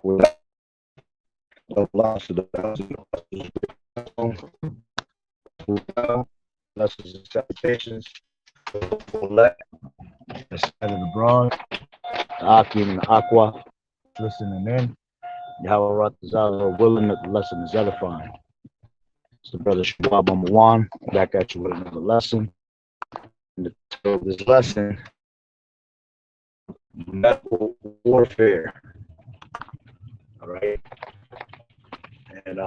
without loss of the blessings and salutations. Let the scattered abroad, the Aki and the Aqua listening in. Yahweh Ratazala willing that the lesson is edifying. It's the brother Shabab Amawan back at you with another lesson. And the title of this lesson, medical warfare. All right. And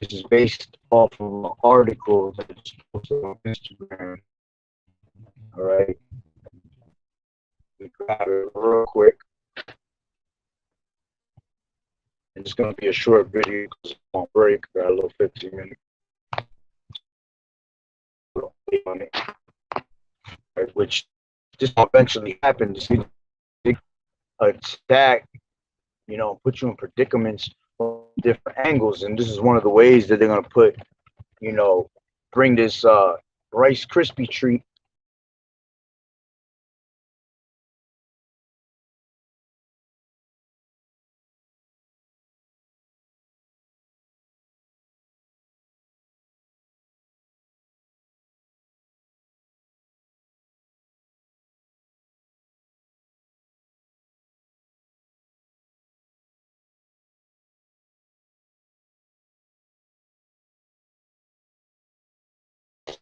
this is based off of an article that's posted on Instagram. All right. We grab it real quick. And it's going to be a short video because it's on break. Got a little 15-minute on it, right, which this will eventually happen. This attack, put you in predicaments from different angles, and this is one of the ways that they're going to put, bring this Rice Krispie treat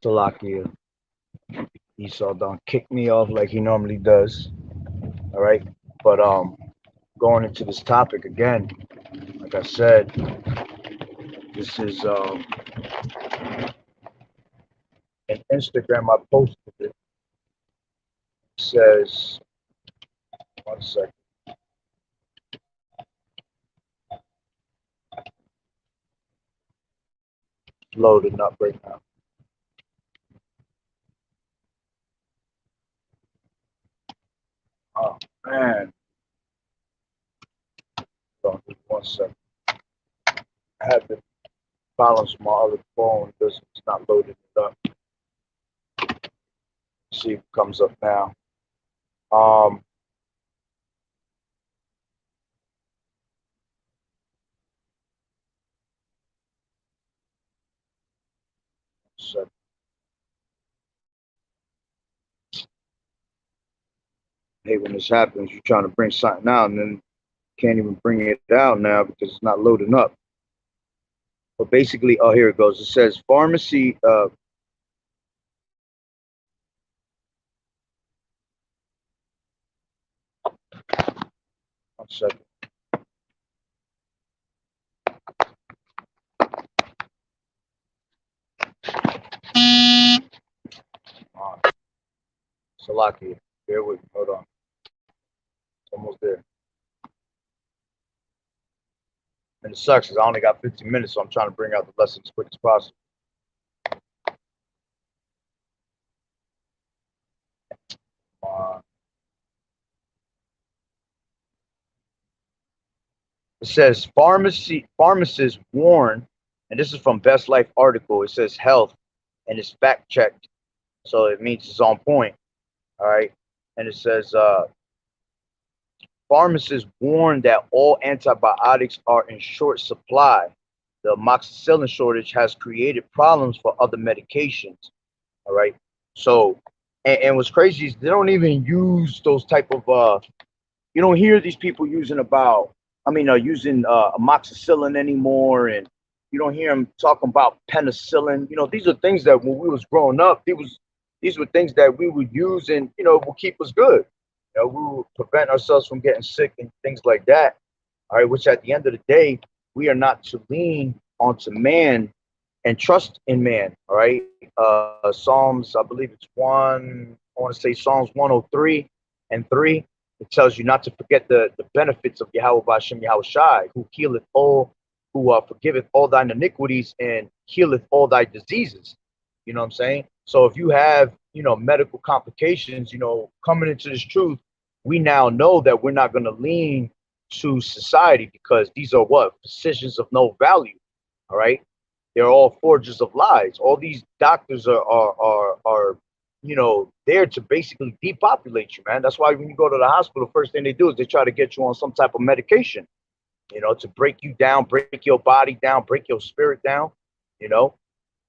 Salakia. Esau don't kick me off like he normally does. All right. But going into this topic again, like I said, this is an Instagram I posted it. It says, one second. Loading up right now. Oh man. Hold on, just 1 second. I have to balance my other phone because it's not loading it up. See if it comes up now. So, hey, when this happens, you're trying to bring something out and then can't even bring it out now because it's not loading up. But basically, oh, here it goes. It says pharmacy. One second. Salakia, bear with me. Hold on. It's almost there. And it sucks because I only got 15 minutes, so I'm trying to bring out the lesson as quick as possible. It says pharmacists warn, and this is from Best Life article. It says health, and it's fact checked, so it means it's on point. All right, and it says pharmacists warn that all antibiotics are in short supply. The amoxicillin shortage has created problems for other medications. All right, so and what's crazy is they don't even use those type of you don't hear these people using using amoxicillin anymore, and you don't hear them talking about penicillin. These are things that when we was growing up, these were things that we would use, and will keep us good. We would prevent ourselves from getting sick and things like that. All right, which at the end of the day, we are not to lean onto man and trust in man. All right, Psalms, I believe it's one. I want to say Psalms 103:3. It tells you not to forget the benefits of Yahweh Bashem Yahweh Shai, who healeth all, who forgiveth all thine iniquities and healeth all thy diseases. You know what I'm saying? So if you have, medical complications, coming into this truth, we now know that we're not going to lean to society because these are what? Physicians of no value. All right. They're all forgers of lies. All these doctors are there to basically depopulate you, man. That's why when you go to the hospital, first thing they do is they try to get you on some type of medication, to break you down, break your body down, break your spirit down, you know.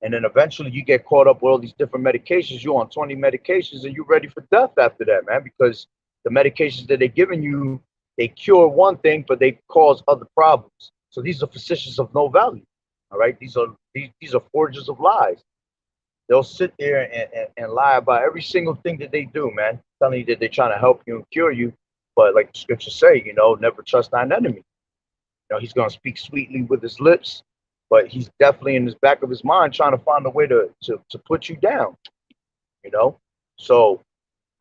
And then eventually you get caught up with all these different medications. You're on 20 medications and you're ready for death after that, man, because the medications that they're giving you, they cure one thing, but they cause other problems. So these are physicians of no value. All right. These are forgers of lies. They'll sit there and lie about every single thing that they do, man, telling you that they're trying to help you and cure you. But like the scriptures say, never trust thine enemy. He's going to speak sweetly with his lips, but he's definitely in the back of his mind trying to find a way to put you down, you know? So,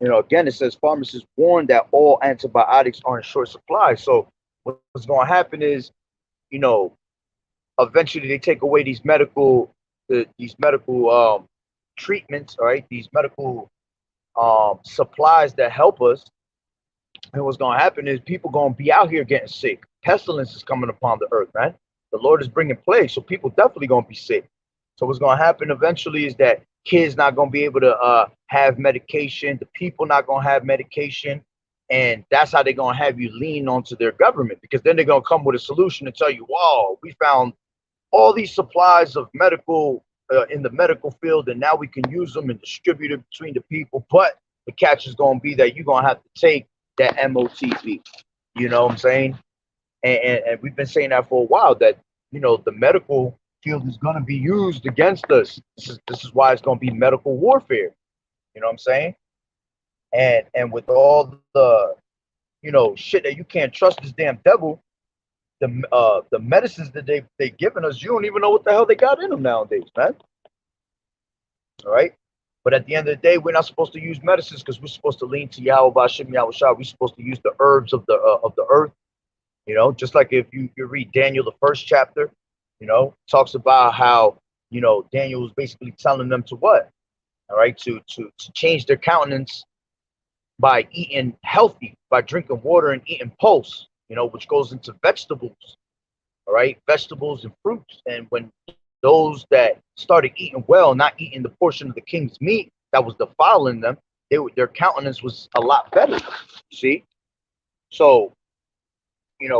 again, it says pharmacists warn that all antibiotics are in short supply. So what's going to happen is, you know, eventually they take away these medical treatments, all right, these medical supplies that help us. And what's going to happen is people going to be out here getting sick. Pestilence is coming upon the earth, man. The Lord is bringing plague, so people definitely going to be sick. So what's going to happen eventually is that kids not going to be able to have medication. The people not going to have medication. And that's how they're going to have you lean onto their government, because then they're going to come with a solution and tell you, wow, we found all these supplies of medical in the medical field, and now we can use them and distribute it between the people. But the catch is going to be that you're going to have to take that MOTP. You know what I'm saying? And we've been saying that for a while, that, the medical field is going to be used against us. This is why it's going to be medical warfare. You know what I'm saying? And with all the, shit that you can't trust this damn devil, the medicines that they giving us, you don't even know what the hell they got in them nowadays, man. All right. But at the end of the day, we're not supposed to use medicines, because we're supposed to lean to Yahweh Bashim Yahweh Shah. We're supposed to use the herbs of the earth. Just like if you read Daniel, the first chapter, talks about how, Daniel was basically telling them to what? All right, to change their countenance by eating healthy, by drinking water and eating pulse, which goes into vegetables. All right, vegetables and fruits. And when those that started eating well, not eating the portion of the king's meat that was defiling them, their countenance was a lot better. See? So,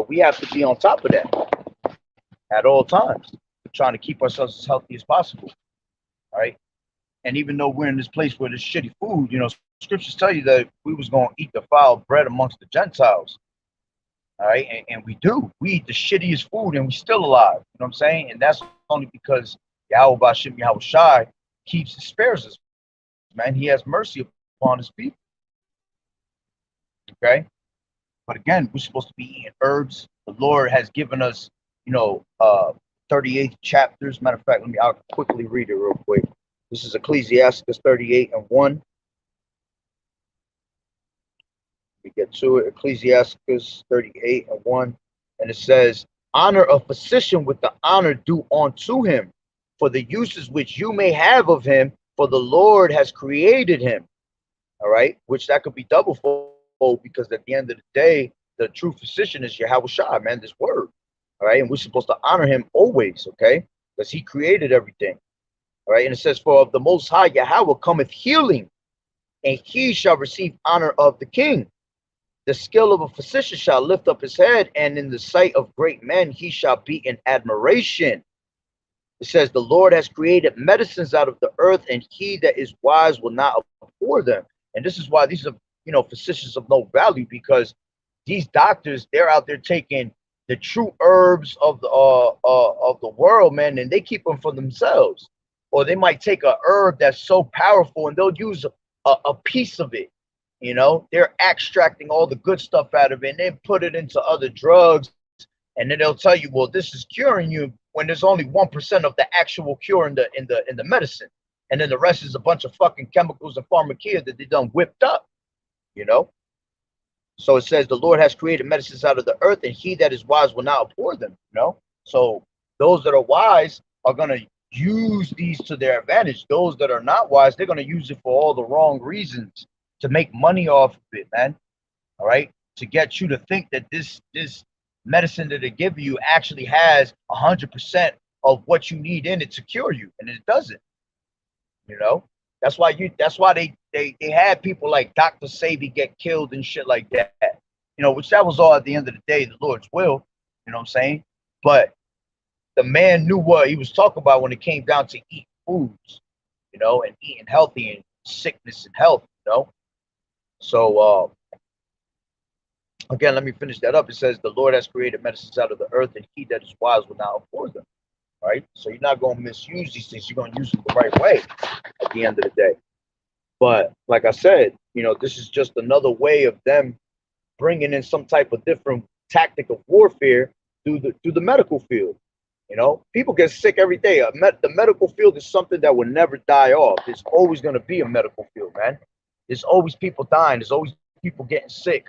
we have to be on top of that at all times, trying to keep ourselves as healthy as possible. All right. And even though we're in this place where there's shitty food, scriptures tell you that we was going to eat the foul bread amongst the Gentiles. All right. And we do. We eat the shittiest food and we still alive. You know what I'm saying? And that's only because Yahweh Bashim Yahweh Shai keeps and spares us. Man, he has mercy upon his people. Okay. But again, we're supposed to be eating herbs. The Lord has given us, 38 chapters. Matter of fact, I'll quickly read it real quick. This is Ecclesiastes 38 and 1. We get to it. Ecclesiastes 38 and 1. And it says, honor a physician with the honor due unto him, for the uses which you may have of him, for the Lord has created him. All right, which that could be double fold, because at the end of the day, the true physician is Yahweh Shai, man, this word. All right, and we're supposed to honor him always, okay? Because he created everything. All right, and it says, for of the Most High Yahweh cometh healing, and he shall receive honor of the king. The skill of a physician shall lift up his head, and in the sight of great men he shall be in admiration. It says, the Lord has created medicines out of the earth, and he that is wise will not abhor them. And this is why these are, physicians of no value, because these doctors, they're out there taking the true herbs of the world, man, and they keep them for themselves. Or they might take a herb that's so powerful and they'll use a piece of it. They're extracting all the good stuff out of it and then put it into other drugs. And then they'll tell you, well, this is curing you, when there's only 1% of the actual cure in the medicine. And then the rest is a bunch of fucking chemicals and pharmacia that they done whipped up, So it says the Lord has created medicines out of the earth, and he that is wise will not abhor them, So those that are wise are going to use these to their advantage. Those that are not wise, they're going to use it for all the wrong reasons, to make money off of it, man. All right, to get you to think that this medicine that they give you actually has 100% of what you need in it to cure you, and it doesn't. That's why they had people like Dr. Sabi get killed and shit like that. Which that was all at the end of the day, the Lord's will. You know what I'm saying? But the man knew what he was talking about when it came down to eating foods, and eating healthy and sickness and health. So again, let me finish that up. It says the Lord has created medicines out of the earth, and he that is wise will not afford them. Right? So you're not going to misuse these things. You're going to use them the right way at the end of the day. But like I said, this is just another way of them bringing in some type of different tactic of warfare through the medical field. People get sick every day. The medical field is something that will never die off. There's always going to be a medical field, man. There's always people dying. There's always people getting sick.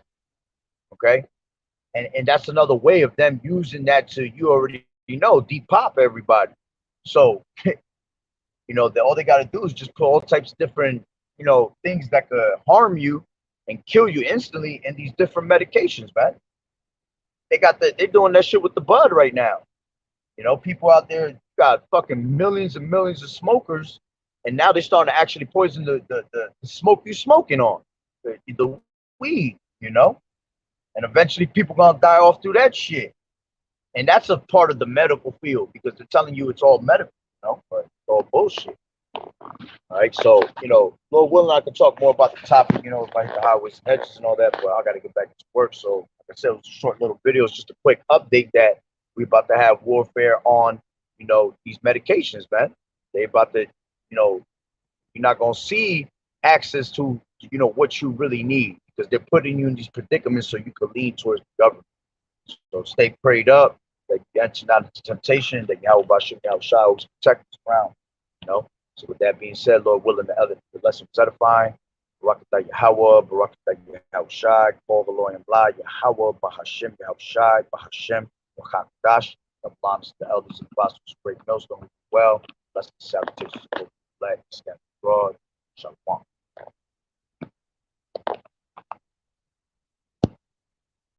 Okay, and that's another way of them using that to, you already depop everybody. So all they got to do is just put all types of different things that could harm you and kill you instantly in these different medications, man. They're doing that shit with the bud right now. People out there got fucking millions and millions of smokers, and now they're starting to actually poison the smoke you're smoking on, the weed, and eventually people gonna die off through that shit. And that's a part of the medical field because they're telling you it's all medical, but it's all bullshit. All right, so Lord willing, I can talk more about the topic, like the highways and hedges and all that, but I got to get back to work. So, like I said, it was a short little video. It's just a quick update that we about to have warfare on, these medications, man. They about to, you're not gonna see access to, what you really need because they're putting you in these predicaments so you can lean towards the government. So stay prayed up, that you enter not into temptation, that Yahweh Bashim Yahweh Shai always protect us around, So with that being said, Lord willing, the lesson was edifying. Barakatah Yahweh, Barakatah Yahweh Shai, call the Lord and Blah, Yahweh, Bahashem, Yahweh Shai, Bahashem, Bahakadash, the blondes, the elders, and apostles, great millstone, well, blessed salutations, black, scattered abroad, Shalom.